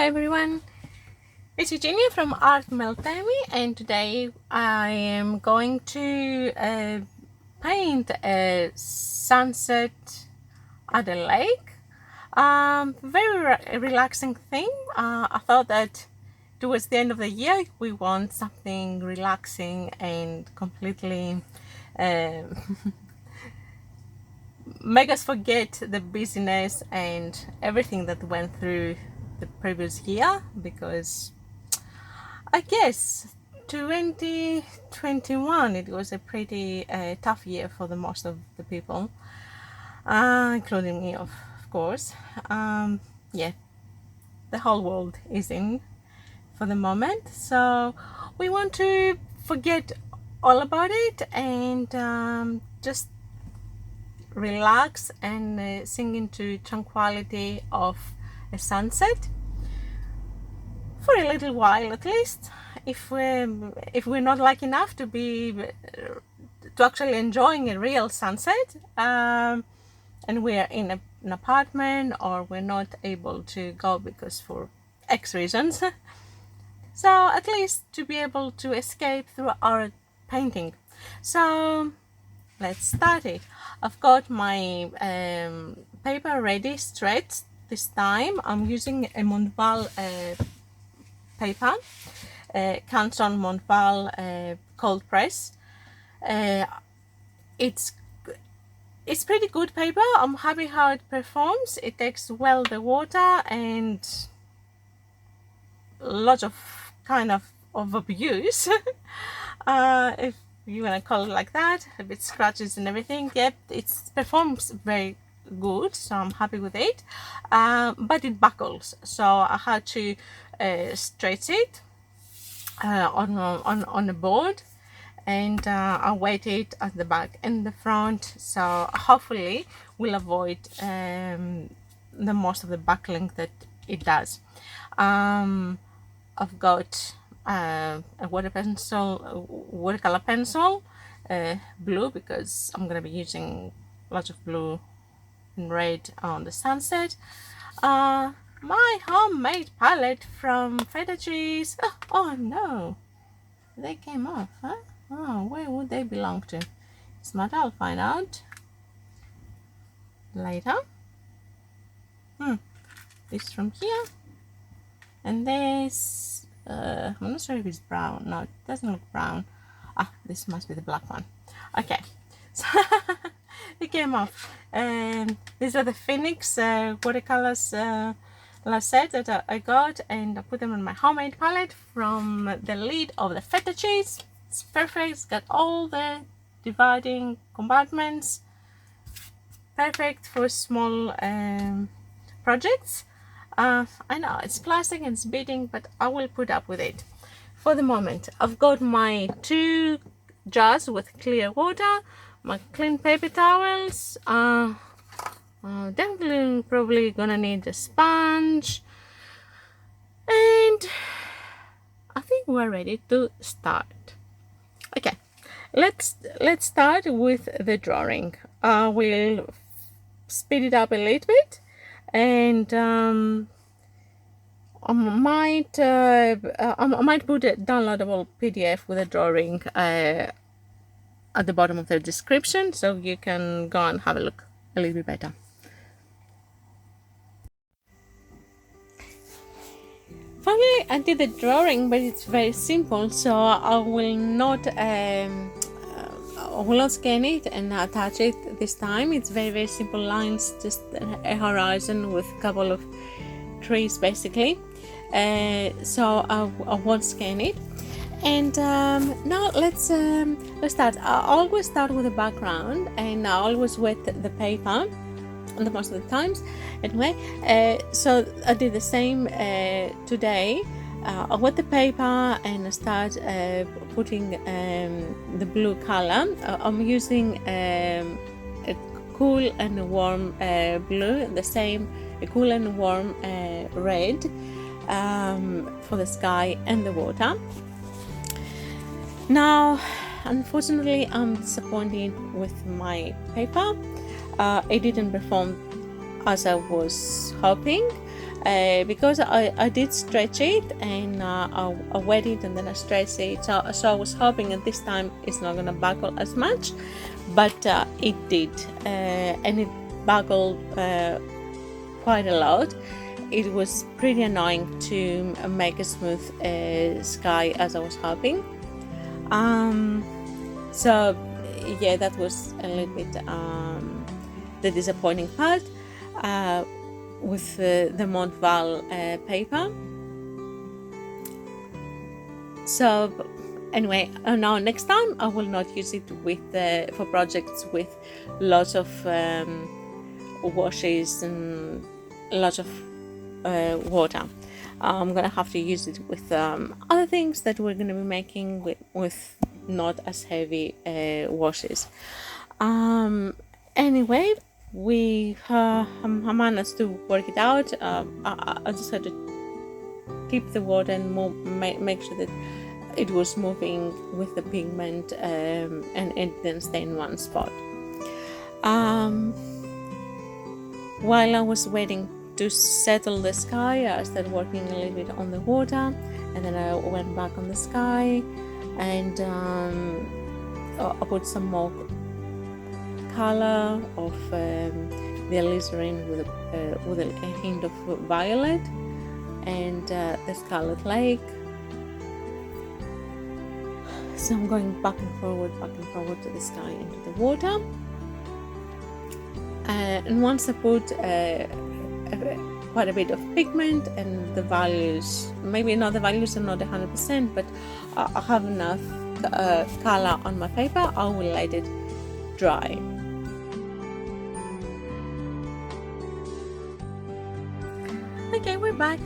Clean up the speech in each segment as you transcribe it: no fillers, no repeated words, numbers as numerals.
everyone, it's Eugenia from Art Meltemi, and today I am going to paint a sunset at a lake. Very relaxing thing. I thought that towards the end of the year we want something relaxing and completely make us forget the busyness and everything that went through the previous year, because I guess 2021 it was a pretty tough year for the most of the people, including me of course. Yeah, the whole world is in for the moment, so we want to forget all about it and just relax and sink into tranquility of a sunset for a little while, at least, if we're not lucky enough to be to actually enjoying a real sunset, and we're in an apartment or we're not able to go because for X reasons. So at least to be able to escape through our painting. So let's start it. I've got my paper ready, stretched. This time I'm using a Montval paper, Canson Montval cold press. It's pretty good paper. I'm happy how it performs. It takes well the water and lots of kind of abuse if you want to call it like that, a bit scratches and everything. Yep, it performs very good, so I'm happy with it, but it buckles, so I had to stretch it on the board, and I weight it at the back and the front, so hopefully we'll avoid the most of the buckling that it does. I've got a watercolor pencil, blue, because I'm gonna be using lots of blue and red on the sunset. My homemade palette from feta cheese. Oh no, they came off, huh? Oh, where would they belong to? It's not, I'll find out later. This from here, and this I'm not sure if it's brown. No, it doesn't look brown. This must be the black one. Okay, so it came off. And these are the Phoenix watercolors last set that I got, and I put them on my homemade palette from the lid of the feta cheese. It's perfect. It's got all the dividing compartments. Perfect for small projects. I know it's plastic and it's beating, but I will put up with it for the moment. I've got my 2 jars with clear water, my clean paper towels, definitely probably gonna need a sponge, and I think we're ready to start. Okay, let's start with the drawing. We'll speed it up a little bit, and I might put a downloadable PDF with a drawing at the bottom of the description, so you can go and have a look a little bit better. Finally, I did the drawing, but it's very simple, so I will not scan it and attach it this time. It's very simple lines, just a horizon with a couple of trees basically. So I won't scan it. And now let's start. I always start with the background, and I always wet the paper the most of the times anyway. So I did the same today. I wet the paper and I start putting the blue color. I'm using a cool and warm blue, the same cool and warm red for the sky and the water. Now, unfortunately, I'm disappointed with my paper. It didn't perform as I was hoping, because I did stretch it, and I wet it and then I stretched it, so I was hoping that this time it's not gonna buckle as much, but it did, and it buckled quite a lot. It was pretty annoying to make a smooth sky as I was hoping. So yeah, that was a little bit the disappointing part with the Montval paper. So anyway, now next time I will not use it with for projects with lots of washes and lots of water. I'm gonna have to use it with other things that we're gonna be making with not as heavy washes. Anyway, we managed to work it out. I just had to keep the water and make sure that it was moving with the pigment, and it didn't stay in one spot. While I was waiting to settle the sky, I started working a little bit on the water, and then I went back on the sky, and I put some more color of the alizarin with a hint of violet, and the Scarlet Lake. So I'm going back and forward to the sky and to the water. And once I put quite a bit of pigment and the values, maybe not the values are not 100%, but I have enough color on my paper, I will let it dry. Okay, we're back.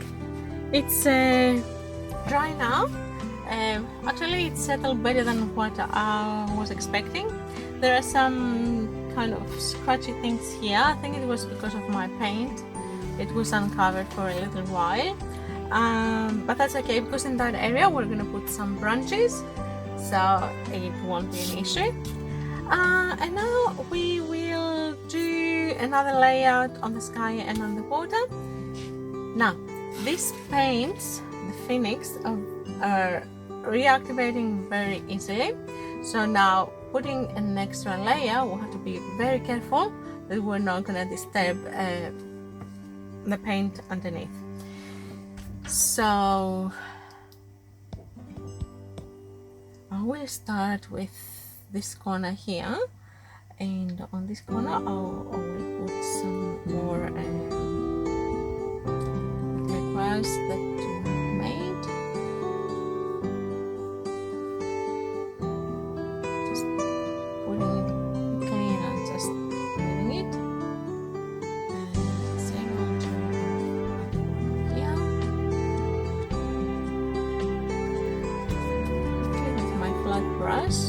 It's dry now. Actually, it's settled better than what I was expecting. There are some kind of scratchy things here. I think it was because of my paint. It was uncovered for a little while, but that's okay, because in that area we're gonna put some branches, so it won't be an issue. And now we will do another layout on the sky and on the water. Now, these paints, the Phoenix, are reactivating very easily. So now, putting an extra layer, we'll have to be very careful that we're not going to disturb the paint underneath. So I will start with this corner here, and on this corner I will put some more grass that we made. Just putting it quickly and just moving it. And same on here. Okay, with my flat brush.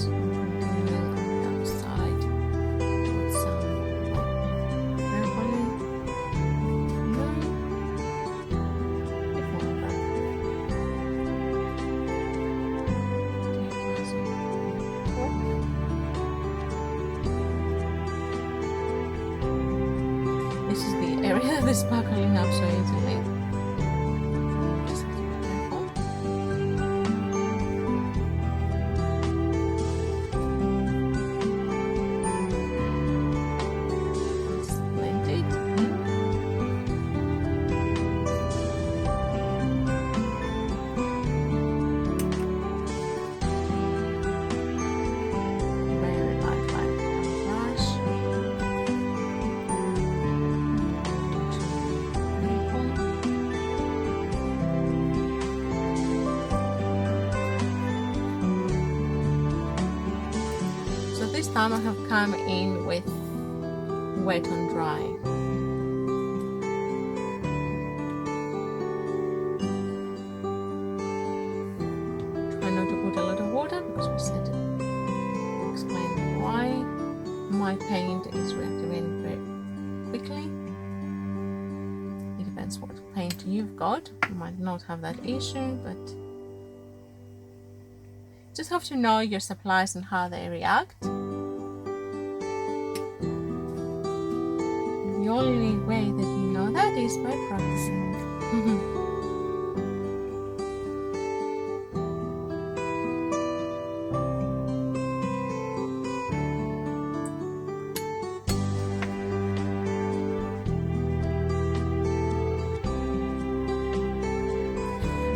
This sparkling up so easily. Just have to be careful. Just blend it in. Very light brush. This time I have come in with wet on dry. Try not to put a lot of water, because we said to explain why. My paint is reactivating very quickly. It depends what paint you've got. You might not have that issue, but just have to know your supplies and how they react. the only way that you know that is by practicing.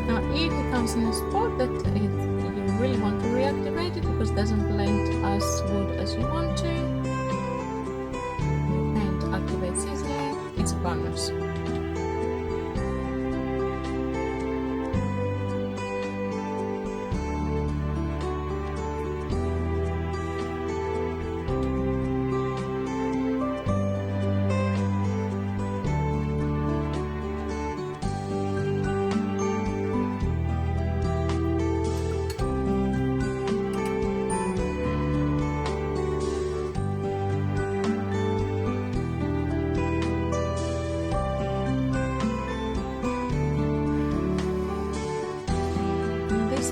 Now, if it comes in a spot that you really want to reactivate it because it doesn't blend as good as you want to, your paint activates easily, it's a bonus.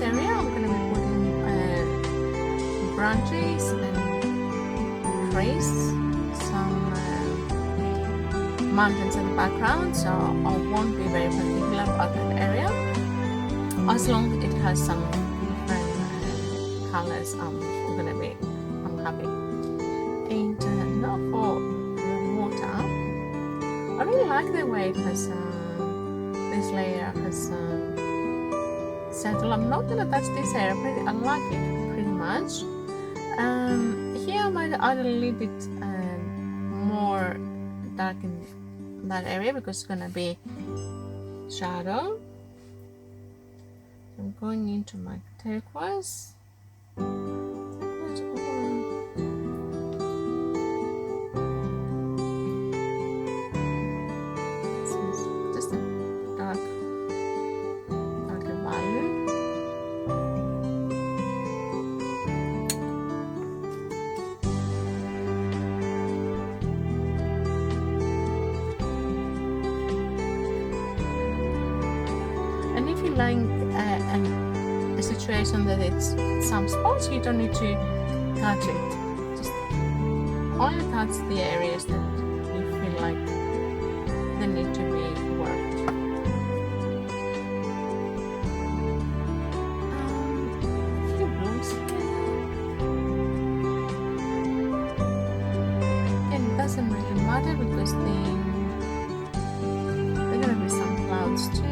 Area I'm going to be putting branches and trees, some mountains in the background, so I won't be very particular about that area. As long as it has some different colors, I'm happy. And now for the water, I really like the way it has this layer has settle. I'm not gonna touch this area, I like it pretty much. Here I might add a little bit more dark in that area because it's gonna be shadow. I'm going into my turquoise. Just a darker value. And if you like a situation that it's some spots, you don't need to touch it. Just only touch the areas that you feel like they need to be worked. A few blooms here. Again, it doesn't really matter because there are going to be some clouds too.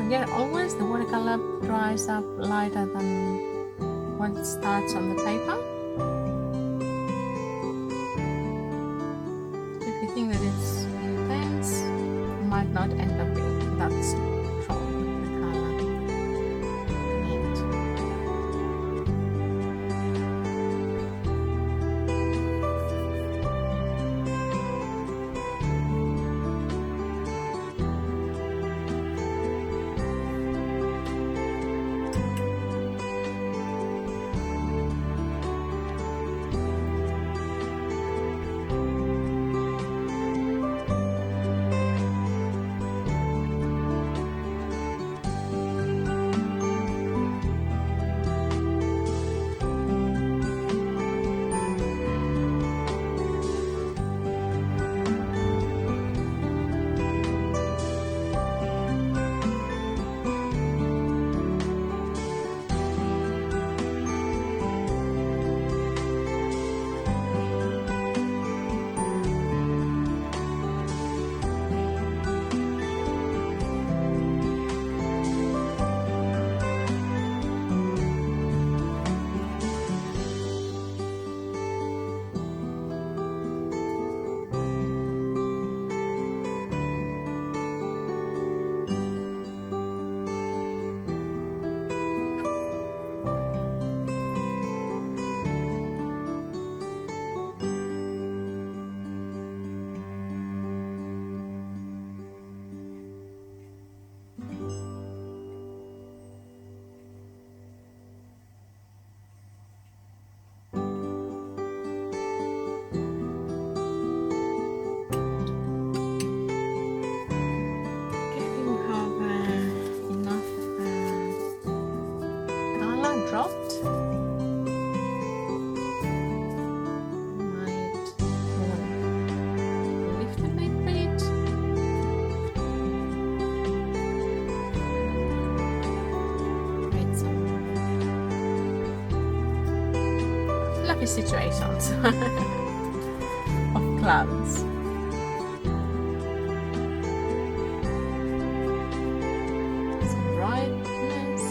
Again, always the watercolor dries up lighter than when it starts on the paper. So if you think that it's intense, it might not end up being that strong the color. happy situations of clouds. Some brightness.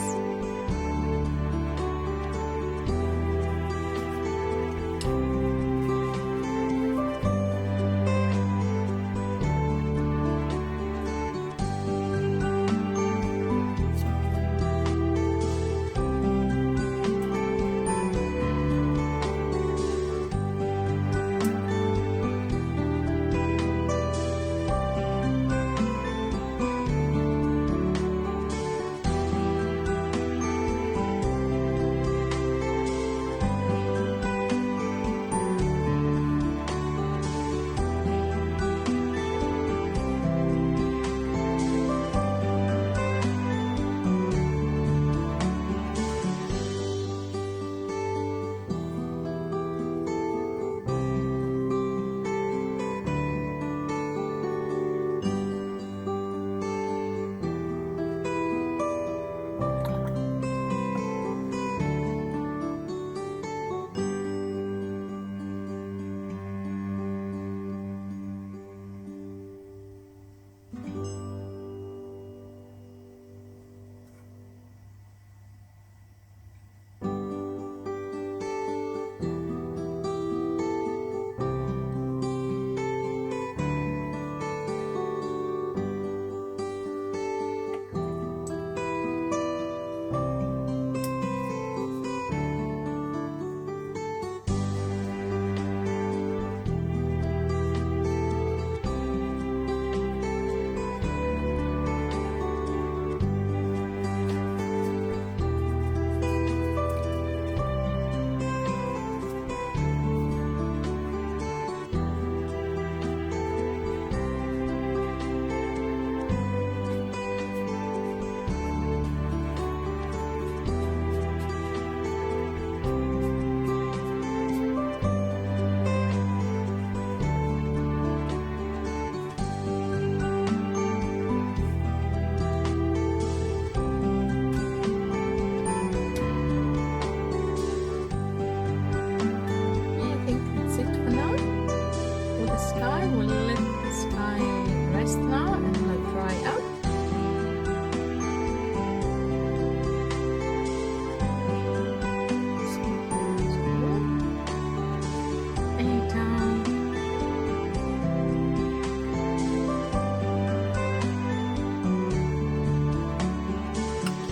Now and let dry out.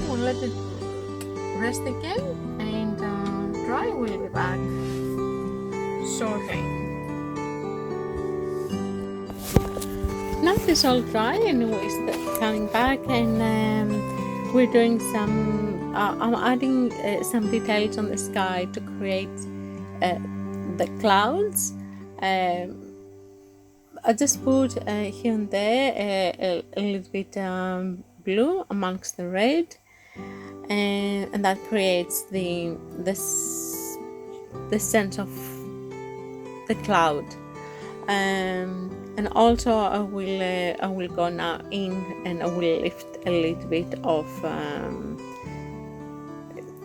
We'll let it rest again and dry. We'll be back shortly. Now it's all dry and we're coming back, and we're doing some I'm adding some details on the sky to create the clouds. I just put here and there a little bit blue amongst the red, and that creates the sense of the cloud. And also I will go now in and I will lift a little bit of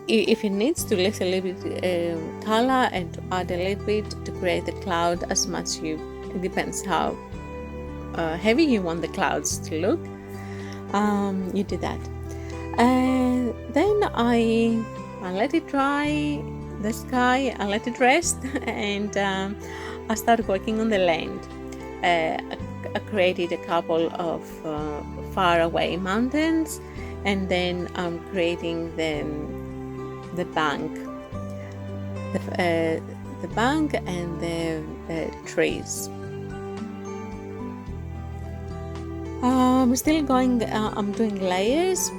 if it needs to lift a little bit color and to add a little bit to create the cloud as much it depends how heavy you want the clouds to look. You do that, and then I let it dry, the sky, I let it rest, and I started working on the land. I created a couple of far away mountains, and then I'm creating the bank, the bank and the trees. I'm still going. I'm doing layers.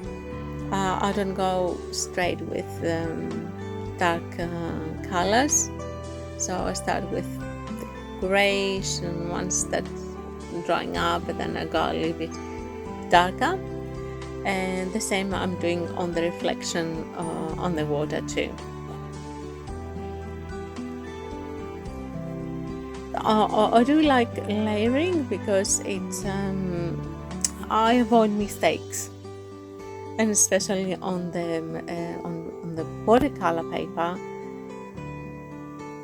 I don't go straight with dark colors, so I start with grayish, and once that's drying up, and then I go a little bit darker, and the same I'm doing on the reflection on the water too. I do like layering because it's I avoid mistakes, and especially on the watercolor paper.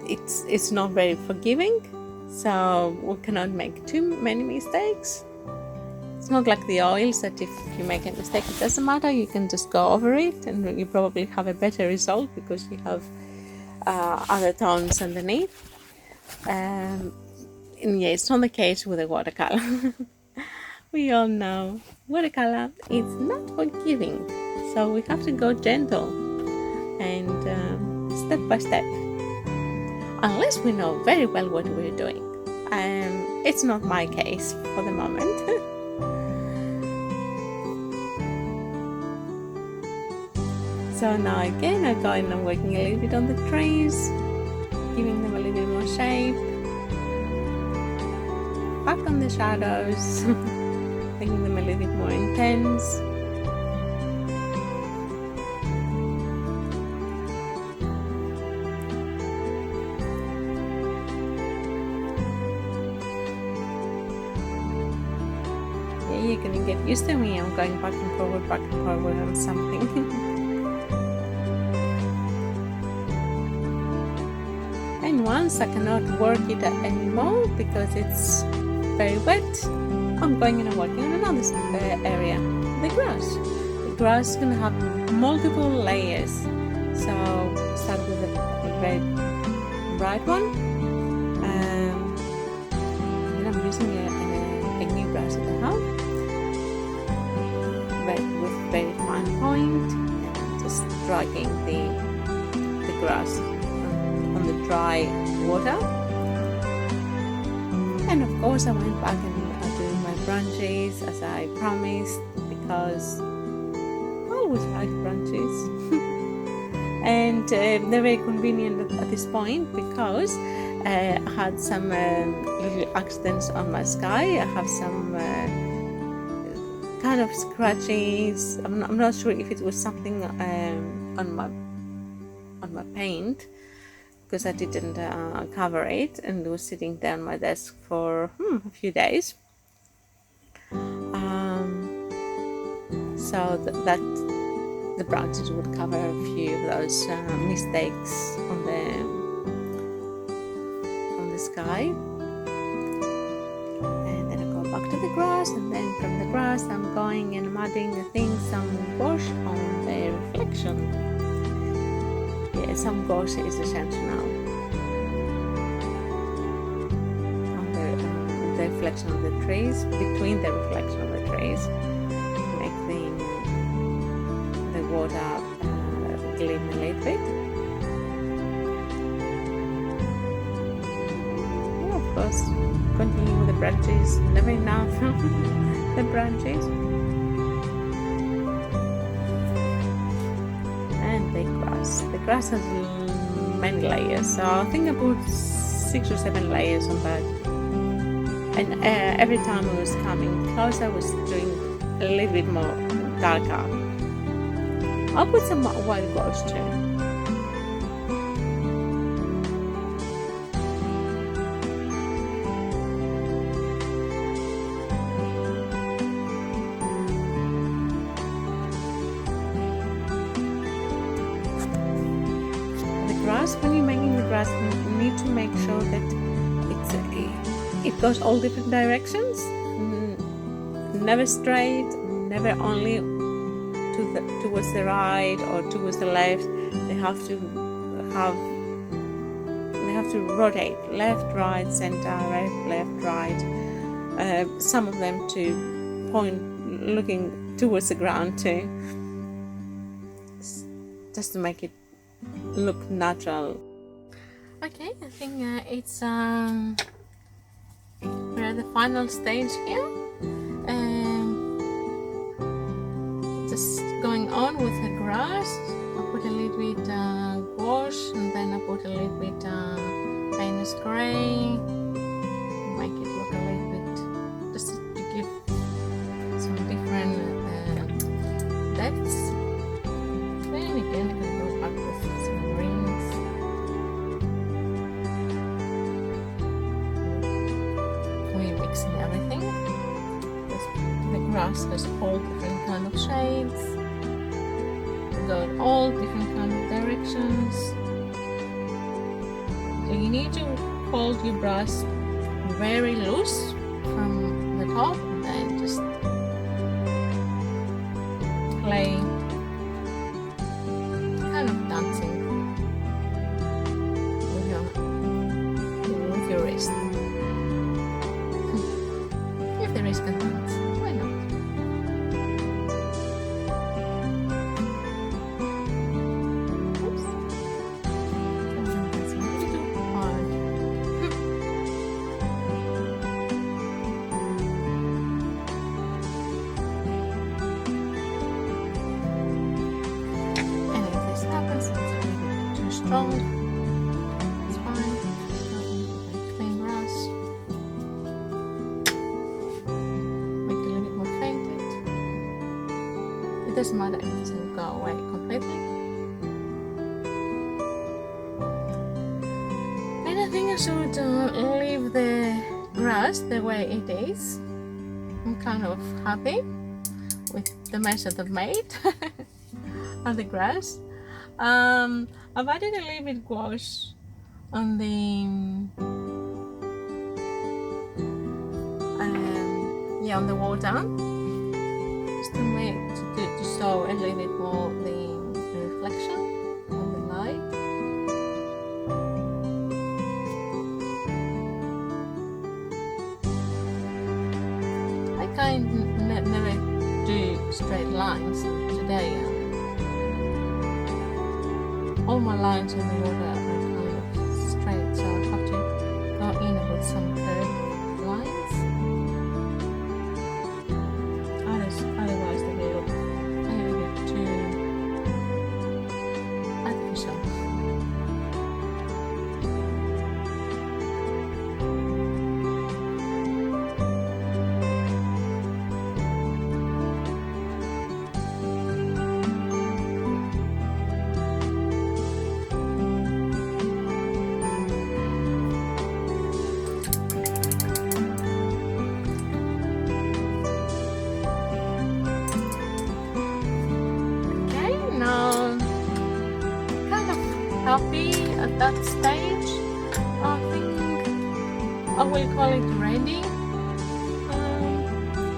it's not very forgiving, so we cannot make too many mistakes. It's not like the oils that if you make a mistake, it doesn't matter, you can just go over it and you probably have a better result because you have other tones underneath. And yeah, it's not the case with the watercolor. We all know watercolor is not forgiving, so we have to go gentle and step by step, unless we know very well what we're doing. It's not my case for the moment. So now again I'm going and working a little bit on the trees, giving them a little bit more shape, back on the shadows, making them a little bit more intense. Yeah, you're gonna get used to me. I'm going back and forward on something. And once I cannot work it anymore because it's very wet, I'm going and working on another area, the grass. The grass is going to have multiple layers. So start with a very bright one. And then I'm using a new brush that I have, with very fine point, and I'm just dragging the grass on the dry water. And of course I went back and I did my branches as I promised, because I always like branches. And they're very convenient at this point because I had some little accidents on my sky. I have some kind of scratches. I'm not sure if it was something on my paint, because I didn't cover it, and it was sitting there on my desk for a few days. So that the branches would cover a few of those mistakes on the sky. And then I go back to the grass, and then from the grass I'm going and I'm adding, I think, some wash on the reflection. Yeah, some gauze is essential now. On the reflection of the trees, between the reflection of the trees, make the water gleam a little bit. Yeah, of course, continue with the branches, never enough. The branches. The grass has many layers, so I think I put 6 or 7 layers on that. And every time I was coming closer, I was doing a little bit more darker. I'll put some white gauze too. When you're making the grass, you need to make sure that it goes all different directions, never straight, never only towards the right or towards the left. They have to rotate left, right, center, left, right. Some of them to point looking towards the ground too, just to make it look natural. Okay, I think it's we're at the final stage here. Just going on with the grass. I put a little bit gouache, and then I put a little bit Payne's gray. Make it look a little bit, just to give some different depths. Then again, I can go back with some greens. We're mixing everything. The grass has all different kind of shades. We go in all different kind of directions. you need to hold your brush very loose from the top and then just play, kind of dancing with your wrist. If the wrist can dance, why not? Oops. That's a little hard. And if this happens, it's a little bit too strong. It's fine. Clean brush. Make it a little bit more faded. It doesn't matter if it doesn't go away completely. And I think I should leave the grass the way it is. I'm kind of happy with the mess that I've made of the grass. I've added a little bit gouache on the on the wall down, just to make to show a little bit more the reflection of the light. I kind of never do straight lines today. All my lines in the water are kind of straight, so I have to go in with some curved lines. Otherwise they will look a little bit too artificial. Happy at that stage. I think I will call it ready.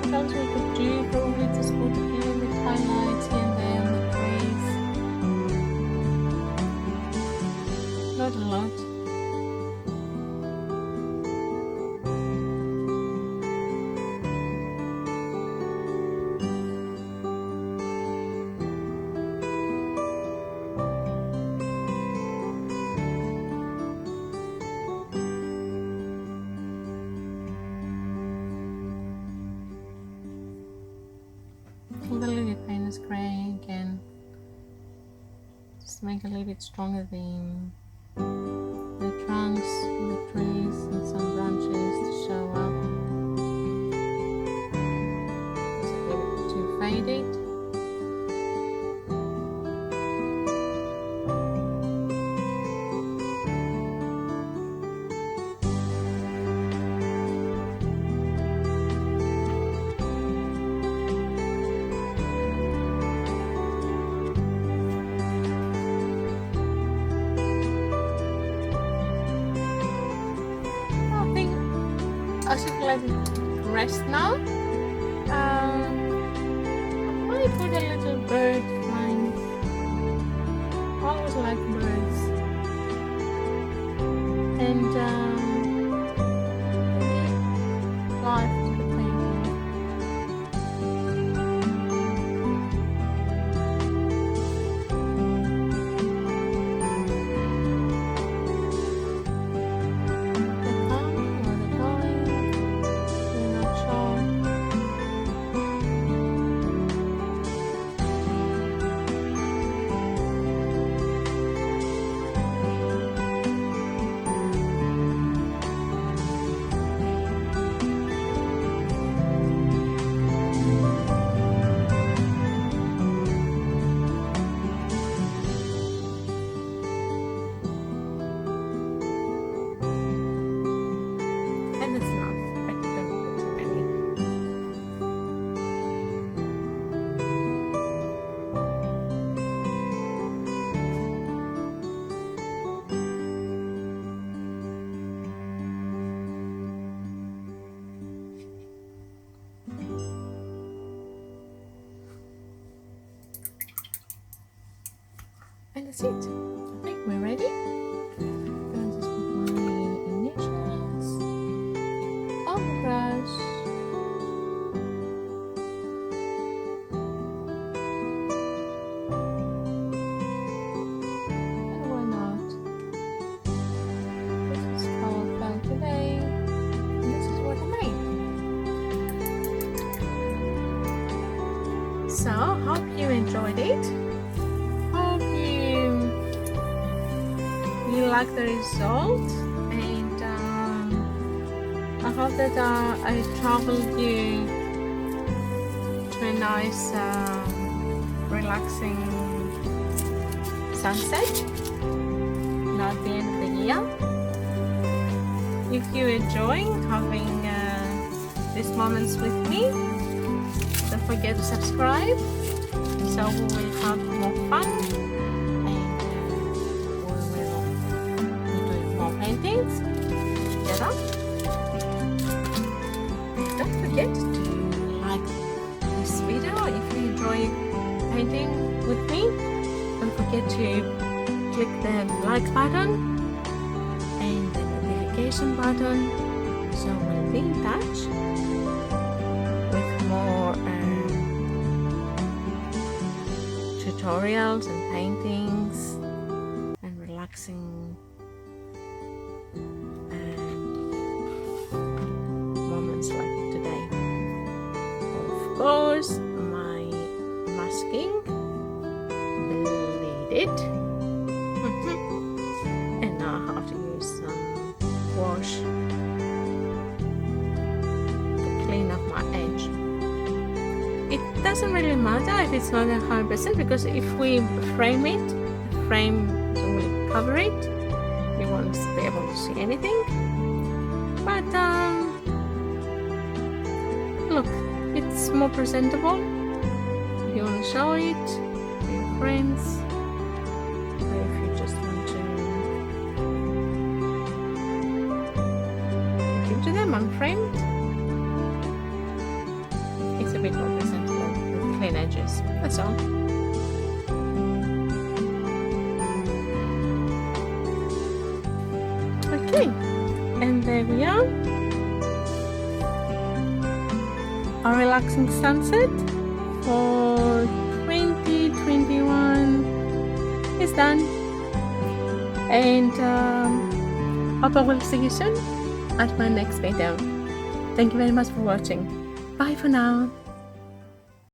What else we could do? Probably just put a little bit highlights here and there on the trees. Not a lot. The lily paint is grey again. Just make a little bit stronger the trunks, the trees, and some branches to show up. It's a little bit too faded. I should let it rest now. I might put a little bird flying. I always like birds. And give life to the painting. And that's it. I think we're ready. I'm just put my initials on the brush. And why not? This is how I felt today. And this is what I made. So, hope you enjoyed it. Hope you like the result, and I hope that I traveled you to a nice relaxing sunset, not the end of the year. If you're enjoying having these moments with me, don't forget to subscribe, so we will have more fun, and we will be doing more paintings together. Don't forget to like this video if you enjoy painting with me. Don't forget to click the like button and the notification button, so we'll be in touch with more tutorials and paintings and relaxing moments like today. Of course, my masking bleeded and now I have to use some wash to clean up my edge. It doesn't really matter if it's not 100%, because if we frame it, the frame will cover it. You won't be able to see anything. But look, it's more presentable. If you want to show it to your friends, or if you just want to give to them unframed, it's a bit more presentable with clean edges. That's all. Okay, and there we are. Our relaxing sunset for 2021 is done, and hope I will see you soon at my next video. Thank you very much for watching. Bye for now.